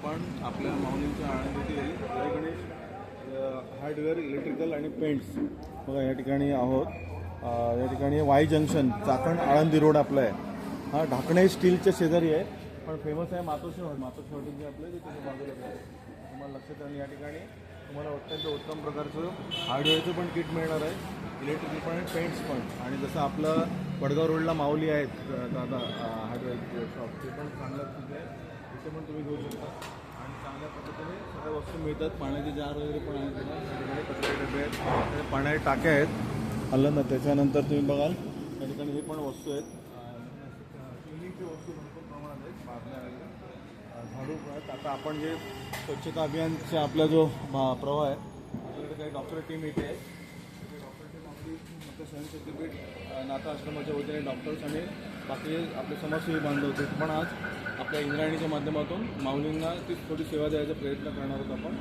आपण आपल्या माऊलींच्या आनंदीतील जय Ganesh hardware electrical आणि पेंट्स बघा या ठिकाणी आहोत. या ठिकाणी Y junction Chakan Alandi road आपला आहे. हा ढाकणे स्टीलच्या शेजारी आहे, पण फेमस आहे मातोश्री हॉटेल जे आपलं तिथे बाजूला आहे. तुम्हाला लक्षात आलं या ठिकाणी तुम्हाला अत्यंत उत्तम प्रकारचं हार्डवेअरचं पण किट मिळणार आहे, इलेक्ट्रिकल पण आणि पेंट्स पण. आणि जसं आपलं वडगाव रोडला माऊली आहेत दादा हार्डवेअर शॉप, ते पण चांगलं तिथे आहे. तिथे पण तुम्ही घेऊ शकता आणि चांगल्या पद्धतीने सगळ्या वस्तू मिळतात. पाण्याचे जार वगैरे पण आहेत बघा, त्या ठिकाणी कचरे डबे आहेत, पाण्याच्या टाक्या आहेत आलं ना. त्याच्यानंतर तुम्ही बघाल त्या ठिकाणी हे पण वस्तू आहेत, क्लिनिंगची वस्तू भरपूर प्रमाणात आहेत, बादल्या वगैरे झाडू आहेत. आता आपण जे स्वच्छता अभियानचा आपला जो प्रवाह आहे, आपल्याकडे काही डॉक्टर टीम येते आहे. डॉक्टर टीम आपली आपल्या स्वयंशक्तीपीठ नाथा आश्रमाच्या वतीने डॉक्टर्स आणि बाकी आपले समाजसेवी बांधव होते पण आज आपल्या इंद्रायणीच्या माध्यमातून माऊलींना ती थोडी सेवा द्यायचा प्रयत्न करणार आहोत आपण.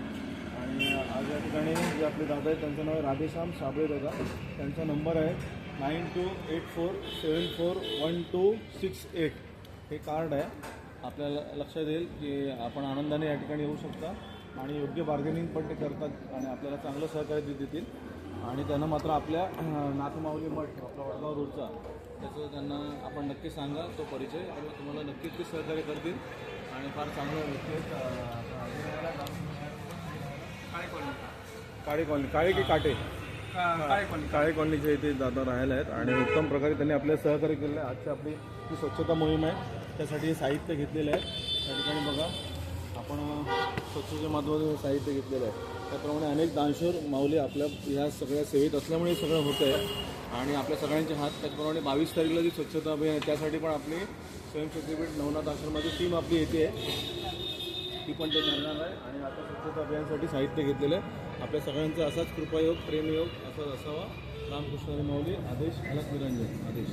आणि आज या ठिकाणी जे आपले दादा आहेत त्यांचं नाव आहे राधेश्याम साबळे दादा. त्यांचा नंबर आहे 9284741268. हे कार्ड आहे, आपल्याला लक्षात येईल की आपण आनंदाने या ठिकाणी येऊ शकता आणि योग्य बार्गेनिंग पण ते करतात आणि आपल्याला चांगलं सहकार्य देतील. आणि त्यांना मात्र आपल्या नाथमाऊली मठ आपला वडगाव रोडचा त्याचं त्यांना आपण नक्की सांगा तो परिचय, आणि तुम्हाला नक्कीच ते सहकार्य करतील आणि फार चांगलं व्यक्ती काळे कॉलनी काळे की काटे काळे कॉलनीच्या इथे दादा राहायला आहेत आणि उत्तम प्रकारे त्यांनी आपल्याला सहकार्य केलेलं आहे. आजची आपली जी स्वच्छता मोहीम आहे त्यासाठी हे साहित्य घेतलेलं आहे. त्या ठिकाणी बघा आपण स्वच्छतेच्या माध्यमातून साहित्य घेतलेलं आहे. त्याप्रमाणे अनेक दानशूर माऊली आपल्या ह्या सगळ्या सेवेत असल्यामुळे हे सगळं होतं आहे आणि आपल्या सगळ्यांचे हात. त्याचप्रमाणे 22 तारखेला जी स्वच्छता अभियान आहे त्यासाठी पण आपली स्वयंशक्तीपीठ नवनाथ आश्रमाची टीम आपली येते आहे, ती पण ते करणार आहे. आणि आता स्वच्छता अभियानासाठी साहित्य घेतलेलं आहे. आपल्या सगळ्यांचा असाच कृपायोग प्रेमयोग असाच असावा. रामकृष्ण माऊली आदेश अलग निरंजन आदेश.